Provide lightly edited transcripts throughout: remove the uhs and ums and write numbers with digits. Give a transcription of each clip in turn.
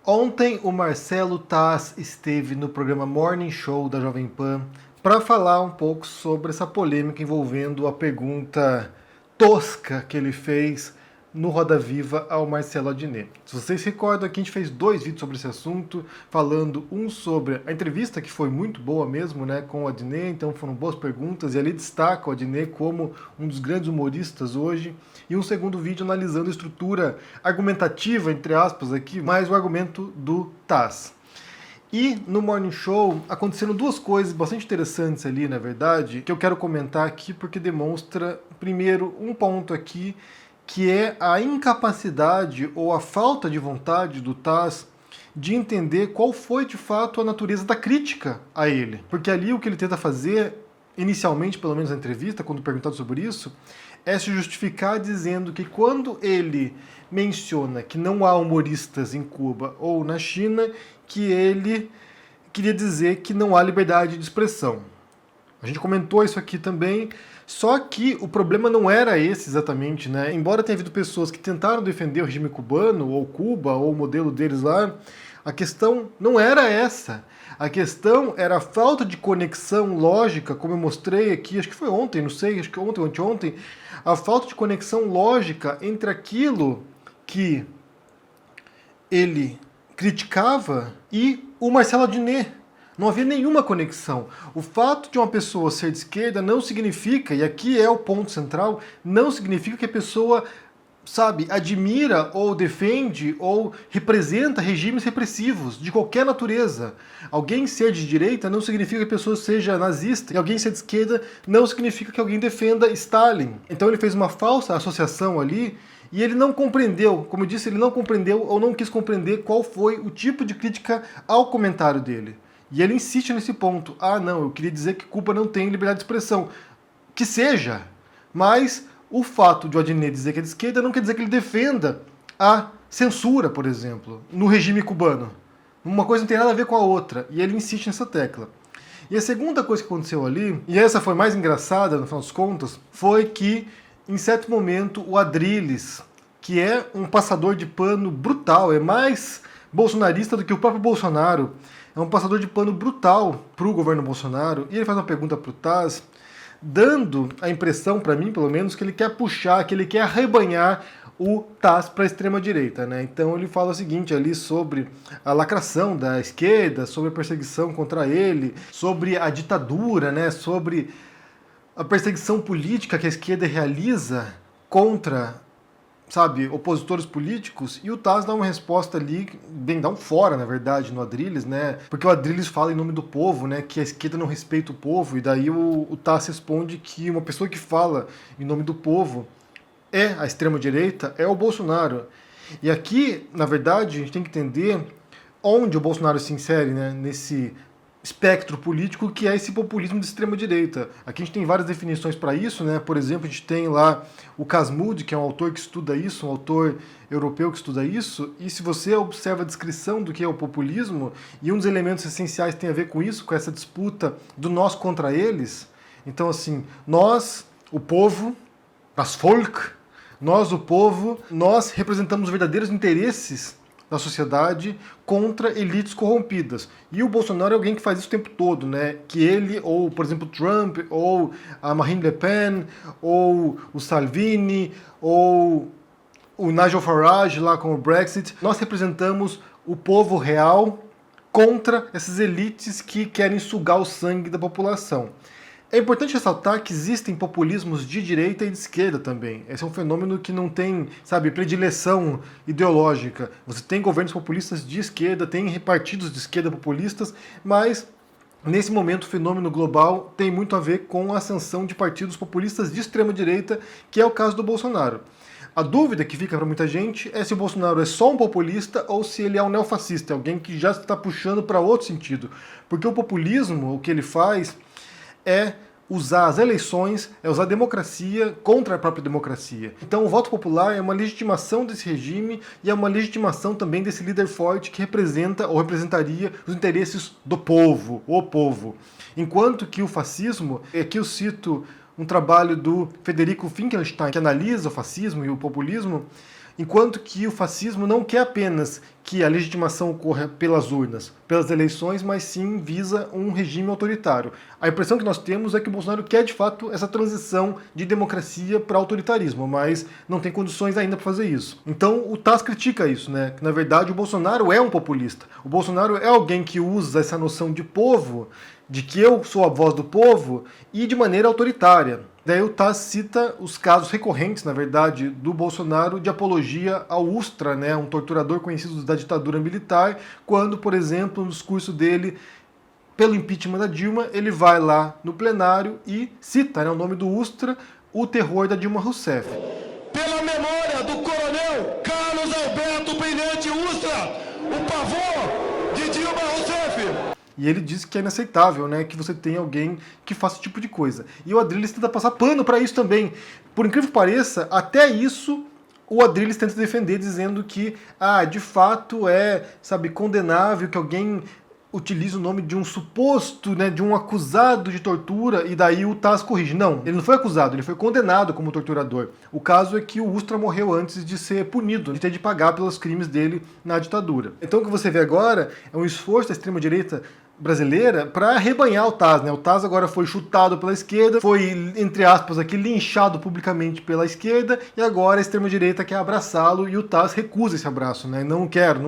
Ontem o Marcelo Taz esteve no programa Morning Show da Jovem Pan para falar um pouco sobre essa polêmica envolvendo a pergunta tosca que ele fez no Roda Viva ao Marcelo Adnet. Se vocês se recordam aqui, a gente fez 2 vídeos sobre esse assunto, falando um sobre a entrevista, que foi muito boa mesmo, né, com o Adnet, então foram boas perguntas, e ali destaca o Adnet como um dos grandes humoristas hoje, e um segundo vídeo analisando a estrutura argumentativa, entre aspas aqui, mais o argumento do Taz. E no Morning Show aconteceram 2 coisas bastante interessantes ali, na verdade, que eu quero comentar aqui porque demonstra, primeiro, um ponto aqui, que é a incapacidade ou a falta de vontade do Taz de entender qual foi de fato a natureza da crítica a ele. Porque ali o que ele tenta fazer, inicialmente, pelo menos na entrevista, quando perguntado sobre isso, é se justificar dizendo que quando ele menciona que não há humoristas em Cuba ou na China, que ele queria dizer que não há liberdade de expressão. A gente comentou isso aqui também, só que o problema não era esse exatamente, né? Embora tenha havido pessoas que tentaram defender o regime cubano, ou Cuba, ou o modelo deles lá, a questão não era essa. A questão era a falta de conexão lógica, como eu mostrei aqui, acho que foi ontem, não sei, acho que ontem ou anteontem, a falta de conexão lógica entre aquilo que ele criticava e o Marcelo Adnet. Não havia nenhuma conexão. O fato de uma pessoa ser de esquerda não significa, e aqui é o ponto central, não significa que a pessoa, sabe, admira ou defende ou representa regimes repressivos de qualquer natureza. Alguém ser de direita não significa que a pessoa seja nazista, e alguém ser de esquerda não significa que alguém defenda Stalin. Então ele fez uma falsa associação ali, e ele não compreendeu, como eu disse, ele não compreendeu ou não quis compreender qual foi o tipo de crítica ao comentário dele. E ele insiste nesse ponto. Ah, não, eu queria dizer que Cuba não tem liberdade de expressão. Que seja, mas o fato de o Adnet dizer que é de esquerda não quer dizer que ele defenda a censura, por exemplo, no regime cubano. Uma coisa não tem nada a ver com a outra, e ele insiste nessa tecla. E a segunda coisa que aconteceu ali, e essa foi mais engraçada, no final das contas, foi que, em certo momento, o Adrilles, que é um passador de pano brutal, é mais bolsonarista do que o próprio Bolsonaro, é um passador de pano brutal para o governo Bolsonaro, e ele faz uma pergunta para o Taz, dando a impressão, para mim pelo menos, que ele quer puxar, que ele quer arrebanhar o Taz para a extrema-direita, né? Então ele fala o seguinte ali sobre a lacração da esquerda, sobre a perseguição contra ele, sobre a ditadura, né? Sobre a perseguição política que a esquerda realiza contra, sabe, opositores políticos, e o Taz dá uma resposta ali, bem, dá um fora, na verdade, no Adrilles, né, porque o Adrilles fala em nome do povo, né, que a esquerda não respeita o povo, e daí o Taz responde que uma pessoa que fala em nome do povo é a extrema-direita, é o Bolsonaro. E aqui, na verdade, a gente tem que entender onde o Bolsonaro se insere, né, nesse espectro político que é esse populismo de extrema-direita. Aqui a gente tem várias definições para isso, né? Por exemplo, a gente tem lá o Casmud, que é um autor que estuda isso, um autor europeu que estuda isso, e se você observa a descrição do que é o populismo, e um dos elementos essenciais tem a ver com isso, com essa disputa do nós contra eles, então assim, nós, o povo, das Volk, nós, o povo, nós representamos os verdadeiros interesses da sociedade contra elites corrompidas. E o Bolsonaro é alguém que faz isso o tempo todo, né? Que ele, ou por exemplo Trump, ou a Marine Le Pen, ou o Salvini, ou o Nigel Farage lá com o Brexit, nós representamos o povo real contra essas elites que querem sugar o sangue da população. É importante ressaltar que existem populismos de direita e de esquerda também. Esse é um fenômeno que não tem, sabe, predileção ideológica. Você tem governos populistas de esquerda, tem partidos de esquerda populistas, mas nesse momento o fenômeno global tem muito a ver com a ascensão de partidos populistas de extrema direita, que é o caso do Bolsonaro. A dúvida que fica para muita gente é se o Bolsonaro é só um populista ou se ele é um neofascista, alguém que já está puxando para outro sentido. Porque o populismo, o que ele faz é usar as eleições, é usar a democracia contra a própria democracia. Então o voto popular é uma legitimação desse regime e é uma legitimação também desse líder forte que representa ou representaria os interesses do povo, o povo. Enquanto que o fascismo, aqui eu cito um trabalho do Federico Finkelstein, que analisa o fascismo e o populismo, Enquanto que o fascismo não quer apenas que a legitimação ocorra pelas urnas, pelas eleições, mas sim visa um regime autoritário. A impressão que nós temos é que o Bolsonaro quer de fato essa transição de democracia para autoritarismo, mas não tem condições ainda para fazer isso. Então o Tass critica isso, né? Que na verdade o Bolsonaro é um populista. O Bolsonaro é alguém que usa essa noção de povo, de que eu sou a voz do povo, e de maneira autoritária. Daí o Tass cita os casos recorrentes, na verdade, do Bolsonaro de apologia ao Ustra, né, um torturador conhecido da ditadura militar, quando, por exemplo, no discurso dele pelo impeachment da Dilma, ele vai lá no plenário e cita, né, o nome do Ustra, o terror da Dilma Rousseff. Pela memória do coronel Carlos Alberto Brilhante Ustra, o pavor de Dilma Rousseff. E ele diz que é inaceitável, né, que você tenha alguém que faça esse tipo de coisa. E o Adrilles tenta passar pano para isso também. Por incrível que pareça, até isso o Adrilles tenta defender, dizendo que, de fato é, sabe, condenável que alguém utilize o nome de um suposto, né, de um acusado de tortura, e daí o Tass corrige. Não, ele não foi acusado, ele foi condenado como torturador. O caso é que o Ustra morreu antes de ser punido, de ter de pagar pelos crimes dele na ditadura. Então o que você vê agora é um esforço da extrema-direita brasileira para arrebanhar o Tass, né? O Tass agora foi chutado pela esquerda, foi, entre aspas, aqui, linchado publicamente pela esquerda, e agora a extrema-direita quer abraçá-lo e o Tass recusa esse abraço, né? Não quero.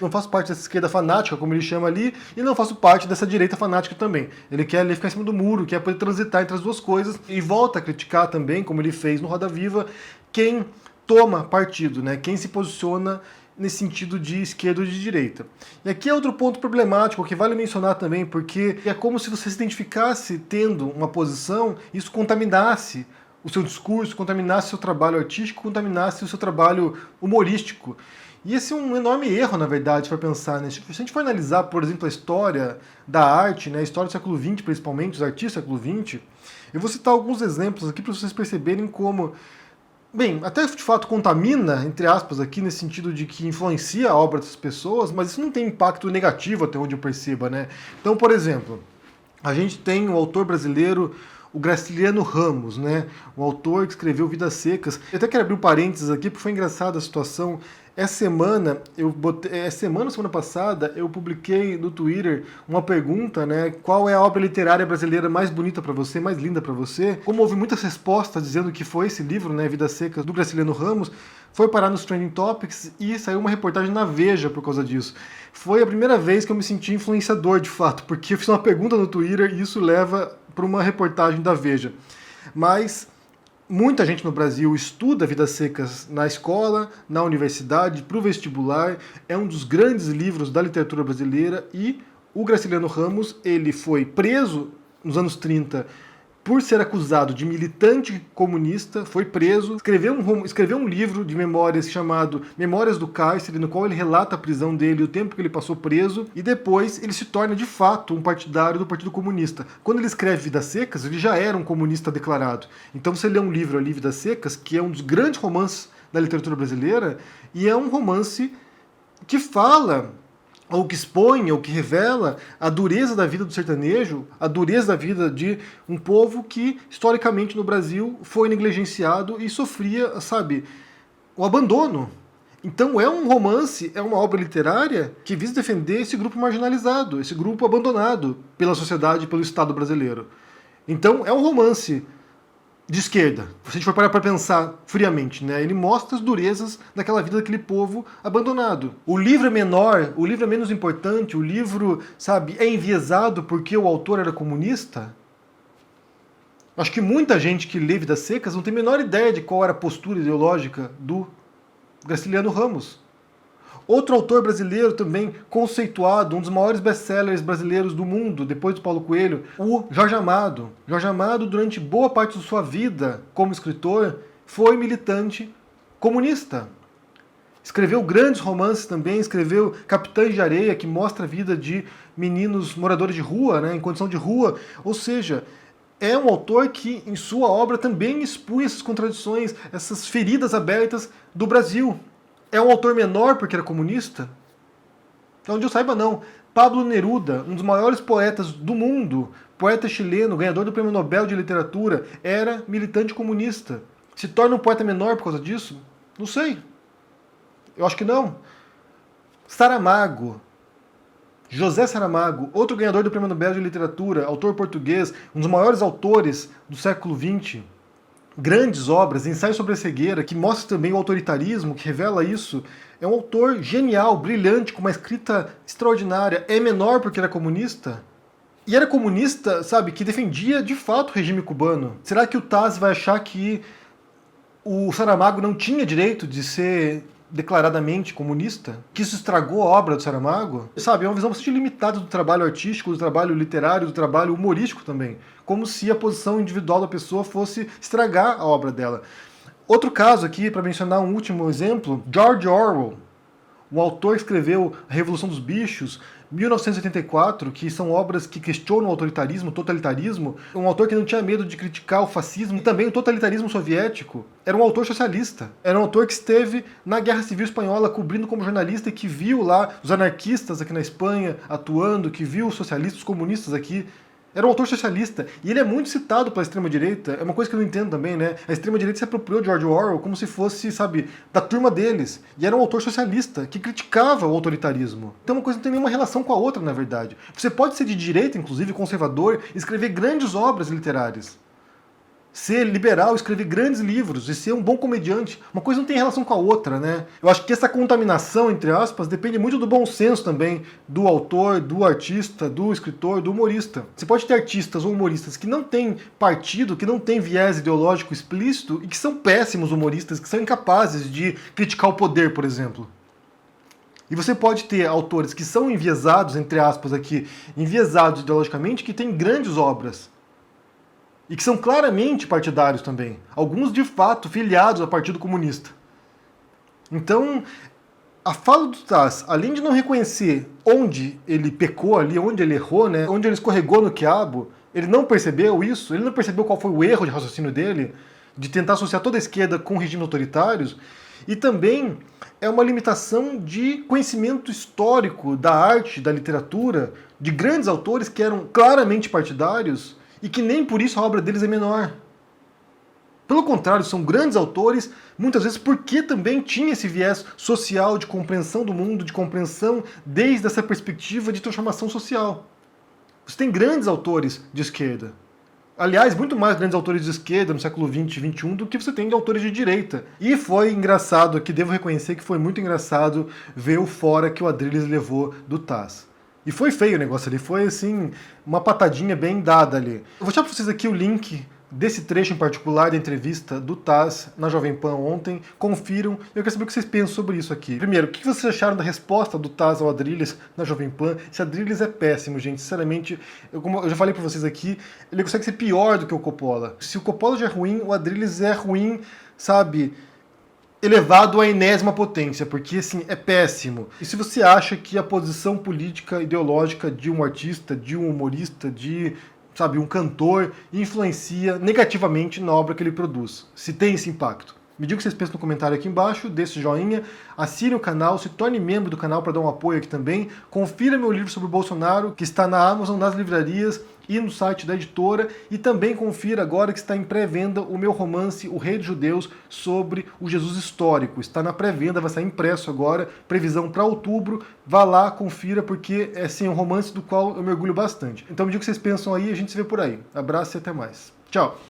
Não faço parte dessa esquerda fanática, como ele chama ali, e não faço parte dessa direita fanática também. Ele quer ali ficar em cima do muro, quer poder transitar entre as duas coisas, e volta a criticar também, como ele fez no Roda Viva, quem toma partido, né? Quem se posiciona nesse sentido de esquerda ou de direita. E aqui é outro ponto problemático que vale mencionar também, porque é como se você se identificasse tendo uma posição, isso contaminasse o seu discurso, contaminasse o seu trabalho artístico, contaminasse o seu trabalho humorístico. E esse é um enorme erro, na verdade, para pensar, né? Se a gente for analisar, por exemplo, a história da arte, né? A história do século XX, principalmente, os artistas do século XX, eu vou citar alguns exemplos aqui para vocês perceberem como, bem, até de fato contamina, entre aspas, aqui, nesse sentido de que influencia a obra das pessoas, mas isso não tem impacto negativo, até onde eu perceba, né? Então, por exemplo, a gente tem o autor brasileiro, o Graciliano Ramos, né? O autor que escreveu Vidas Secas. Eu até quero abrir um parênteses aqui, porque foi engraçada a situação. Semana passada, eu publiquei no Twitter uma pergunta, né? Qual é a obra literária brasileira mais bonita para você, mais linda para você? Como houve muitas respostas dizendo que foi esse livro, né? Vidas Secas, do Graciliano Ramos, foi parar nos Trending Topics e saiu uma reportagem na Veja por causa disso. Foi a primeira vez que eu me senti influenciador, de fato, porque eu fiz uma pergunta no Twitter e isso leva para uma reportagem da Veja. Mas muita gente no Brasil estuda Vidas Secas na escola, na universidade, para o vestibular. É um dos grandes livros da literatura brasileira e o Graciliano Ramos, ele foi preso nos anos 30 por ser acusado de militante comunista, foi preso, escreveu um livro de memórias chamado Memórias do Cárcere, no qual ele relata a prisão dele, o tempo que ele passou preso, e depois ele se torna de fato um partidário do Partido Comunista. Quando ele escreve Vidas Secas, ele já era um comunista declarado. Então você lê um livro ali, Vidas Secas, que é um dos grandes romances da literatura brasileira, e é um romance que fala, ou que expõe, ou que revela a dureza da vida do sertanejo, a dureza da vida de um povo que, historicamente, no Brasil, foi negligenciado e sofria, sabe, o abandono. Então é um romance, é uma obra literária que visa defender esse grupo marginalizado, esse grupo abandonado pela sociedade e pelo Estado brasileiro. Então é um romance de esquerda, se a gente for parar para pensar friamente, né? Ele mostra as durezas daquela vida daquele povo abandonado. O livro é menor, o livro é menos importante, o livro, sabe, é enviesado porque o autor era comunista. Acho que muita gente que lê Vidas Secas não tem a menor ideia de qual era a postura ideológica do Graciliano Ramos. Outro autor brasileiro também conceituado, um dos maiores best-sellers brasileiros do mundo, depois do Paulo Coelho, o Jorge Amado. Jorge Amado, durante boa parte de sua vida como escritor, foi militante comunista. Escreveu grandes romances também, escreveu Capitães de Areia, que mostra a vida de meninos moradores de rua, né, em condição de rua. Ou seja, é um autor que, em sua obra, também expunha essas contradições, essas feridas abertas do Brasil. É um autor menor porque era comunista? Onde eu saiba, não. Pablo Neruda, um dos maiores poetas do mundo, poeta chileno, ganhador do Prêmio Nobel de Literatura, era militante comunista. Se torna um poeta menor por causa disso? Não sei. Eu acho que não. Saramago, José Saramago, outro ganhador do Prêmio Nobel de Literatura, autor português, um dos maiores autores do século XX, grandes obras, Ensaio sobre a Cegueira, que mostra também o autoritarismo, que revela isso. É um autor genial, brilhante, com uma escrita extraordinária. É menor porque era comunista. E era comunista, sabe, que defendia de fato o regime cubano. Será que o Taz vai achar que o Saramago não tinha direito de ser declaradamente comunista? Que isso estragou a obra do Saramago? Sabe, é uma visão bastante limitada do trabalho artístico, do trabalho literário, do trabalho humorístico também. Como se a posição individual da pessoa fosse estragar a obra dela. Outro caso aqui, para mencionar um último exemplo, George Orwell, o autor que escreveu A Revolução dos Bichos, 1984, que são obras que questionam o autoritarismo, o totalitarismo, um autor que não tinha medo de criticar o fascismo e também o totalitarismo soviético. Era um autor socialista. Era um autor que esteve na Guerra Civil Espanhola cobrindo como jornalista e que viu lá os anarquistas aqui na Espanha atuando, que viu os socialistas, os comunistas aqui. Era um autor socialista. E ele é muito citado pela extrema-direita. É uma coisa que eu não entendo também, né? A extrema-direita se apropriou de George Orwell como se fosse, sabe, da turma deles. E era um autor socialista, que criticava o autoritarismo. Então uma coisa não tem nenhuma relação com a outra, na verdade. Você pode ser de direita, inclusive, conservador, e escrever grandes obras literárias. Ser liberal, escrever grandes livros e ser um bom comediante. Uma coisa não tem relação com a outra, né? Eu acho que essa contaminação, entre aspas, depende muito do bom senso também do autor, do artista, do escritor, do humorista. Você pode ter artistas ou humoristas que não têm partido, que não têm viés ideológico explícito e que são péssimos humoristas, que são incapazes de criticar o poder, por exemplo. E você pode ter autores que são enviesados, entre aspas aqui, enviesados ideologicamente, que têm grandes obras. E que são claramente partidários também. Alguns, de fato, filiados ao Partido Comunista. Então, a fala do Taz, além de não reconhecer onde ele pecou ali, onde ele errou, né, onde ele escorregou no quiabo, ele não percebeu isso, ele não percebeu qual foi o erro de raciocínio dele, de tentar associar toda a esquerda com regimes autoritários, e também é uma limitação de conhecimento histórico da arte, da literatura, de grandes autores que eram claramente partidários, e que nem por isso a obra deles é menor. Pelo contrário, são grandes autores, muitas vezes porque também tinha esse viés social de compreensão do mundo, de compreensão desde essa perspectiva de transformação social. Você tem grandes autores de esquerda. Aliás, muito mais grandes autores de esquerda no século XX e XXI do que você tem de autores de direita. E foi engraçado, aqui devo reconhecer que foi muito engraçado ver o fora que o Adrilles levou do Taz. E foi feio o negócio ali, foi assim, uma patadinha bem dada ali. Eu vou deixar para vocês aqui o link desse trecho em particular da entrevista do Taz na Jovem Pan ontem. Confiram, eu quero saber o que vocês pensam sobre isso aqui. Primeiro, o que vocês acharam da resposta do Taz ao Adrilles na Jovem Pan? Esse Adrilles é péssimo, gente, sinceramente, como eu já falei para vocês aqui, ele consegue ser pior do que o Coppola. Se o Coppola já é ruim, o Adrilles é ruim, sabe, elevado à enésima potência, porque assim, é péssimo. E se você acha que a posição política, ideológica de um artista, de um humorista, de, sabe, um cantor, influencia negativamente na obra que ele produz, se tem esse impacto. Me diga o que vocês pensam no comentário aqui embaixo, dê esse joinha, assine o canal, se torne membro do canal para dar um apoio aqui também, confira meu livro sobre o Bolsonaro, que está na Amazon, nas livrarias e no site da editora, e também confira agora que está em pré-venda o meu romance O Rei dos Judeus, sobre o Jesus histórico. Está na pré-venda, vai sair impresso agora, previsão para outubro, vá lá, confira, porque é sim um romance do qual eu mergulho bastante. Então me diga o que vocês pensam aí, a gente se vê por aí. Abraço e até mais. Tchau!